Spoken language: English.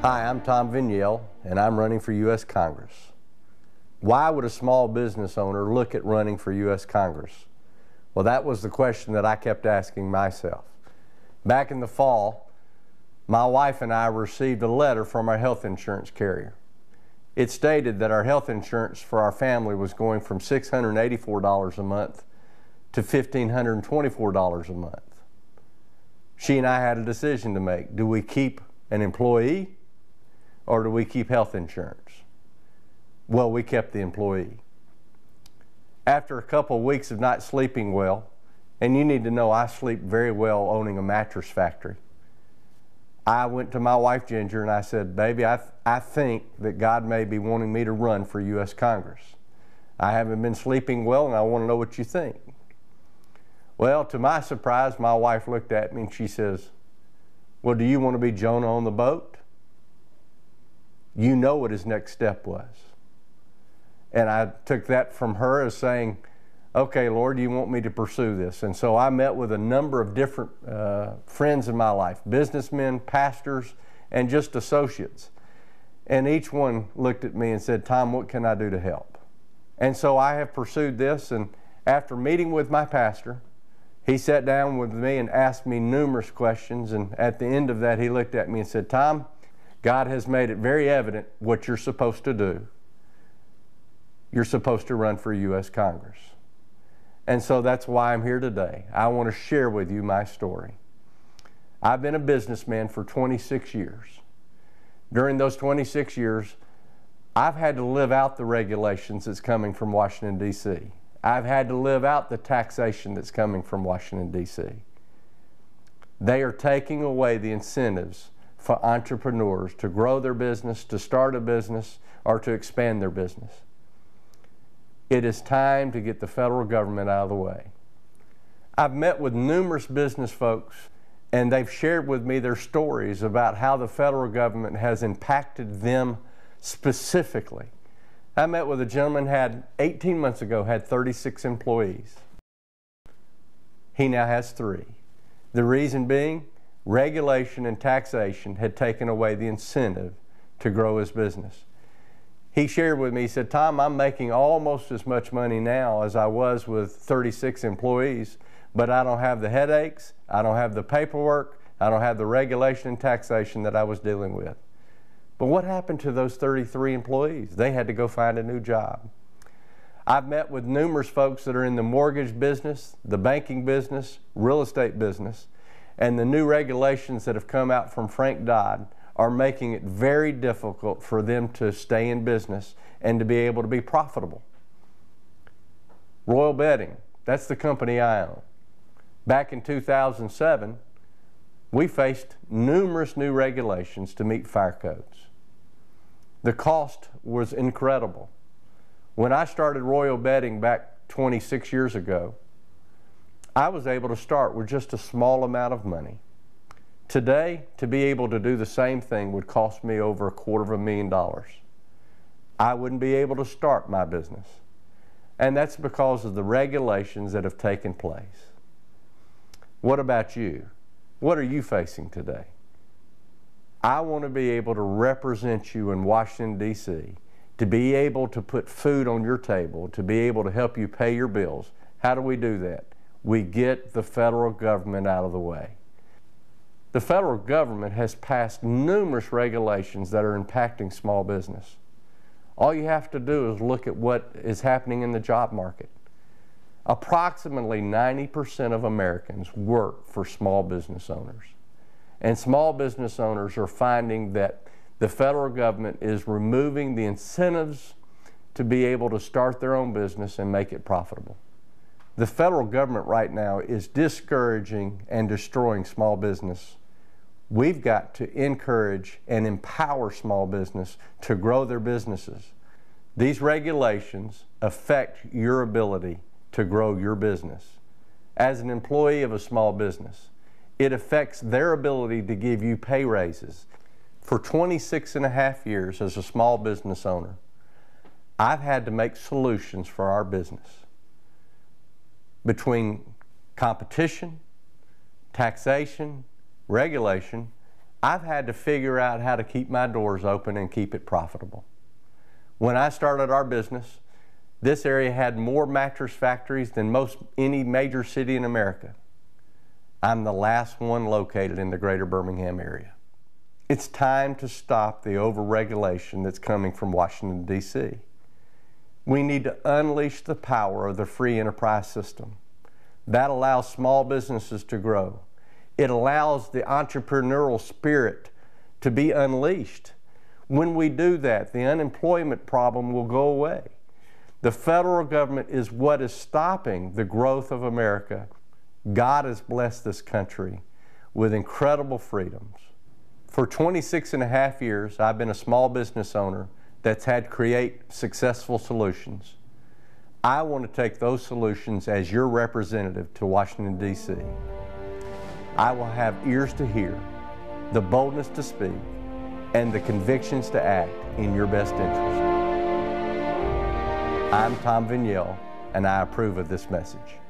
Hi, I'm Tom Vigneulle, and I'm running for U.S. Congress. Why would a small business owner look at running for U.S. Congress? Well, that was the question that I kept asking myself. Back in the fall, my wife and I received a letter from our health insurance carrier. It stated that our health insurance for our family was going from $684 a month to $1,524 a month. She and I had a decision to make. Do we keep an employee or do we keep health insurance? Well, we kept the employee. After a couple of weeks of not sleeping well, and you need to know I sleep very well owning a mattress factory, I went to my wife Ginger and I said, baby, I think that God may be wanting me to run for U.S. Congress. I haven't been sleeping well and I want to know what you think. Well, to my surprise, my wife looked at me and she says, well, do you want to be Jonah on the boat? You know what his next step was. And I took that from her as saying, okay, Lord, you want me to pursue this. And so I met with a number of different friends in my life, businessmen, pastors, and just associates. And each one looked at me and said, Tom, what can I do to help? And so I have pursued this, and after meeting with my pastor, he sat down with me and asked me numerous questions, and at the end of that, he looked at me and said, Tom, God has made it very evident what you're supposed to do. You're supposed to run for U.S. Congress. And so that's why I'm here today. I want to share with you my story. I've been a businessman for 26 years. During those 26 years, I've had to live out the regulations that's coming from Washington, D.C. I've had to live out the taxation that's coming from Washington, D.C. They are taking away the incentives for entrepreneurs to grow their business, to start a business, or to expand their business. It is time to get the federal government out of the way. I've met with numerous business folks, and they've shared with me their stories about how the federal government has impacted them specifically. I met with a gentleman who 18 months ago had 36 employees. He now has 3. The reason being, regulation and taxation had taken away the incentive to grow his business. He shared with me, he said, Tom, I'm making almost as much money now as I was with 36 employees, but I don't have the headaches, I don't have the paperwork, I don't have the regulation and taxation that I was dealing with. But what happened to those 33 employees? They had to go find a new job. I've met with numerous folks that are in the mortgage business, the banking business, real estate business, and the new regulations that have come out from Frank Dodd are making it very difficult for them to stay in business and to be able to be profitable. Royal Bedding, that's the company I own. Back in 2007, we faced numerous new regulations to meet fire codes. The cost was incredible. When I started Royal Bedding back 26 years ago, I was able to start with just a small amount of money. Today, to be able to do the same thing would cost me over $250,000. I wouldn't be able to start my business. And that's because of the regulations that have taken place. What about you? What are you facing today? I want to be able to represent you in Washington, D.C., to be able to put food on your table, to be able to help you pay your bills. How do we do that? We get the federal government out of the way. The federal government has passed numerous regulations that are impacting small business. All you have to do is look at what is happening in the job market. Approximately 90% of Americans work for small business owners. And small business owners are finding that the federal government is removing the incentives to be able to start their own business and make it profitable. The federal government right now is discouraging and destroying small business. We've got to encourage and empower small business to grow their businesses. These regulations affect your ability to grow your business. As an employee of a small business, it affects their ability to give you pay raises. For 26 and a half years as a small business owner, I've had to make solutions for our business. Between competition, taxation, regulation, I've had to figure out how to keep my doors open and keep it profitable. When I started our business, this area had more mattress factories than any major city in America. I'm the last one located in the greater Birmingham area. It's time to stop the overregulation that's coming from Washington, D.C. We need to unleash the power of the free enterprise system. That allows small businesses to grow. It allows the entrepreneurial spirit to be unleashed. When we do that, the unemployment problem will go away. The federal government is what is stopping the growth of America. God has blessed this country with incredible freedoms. For 26 and a half years, I've been a small business owner that's had to create successful solutions. I want to take those solutions as your representative to Washington, D.C. I will have ears to hear, the boldness to speak, and the convictions to act in your best interest. I'm Tom Vigneulle, and I approve of this message.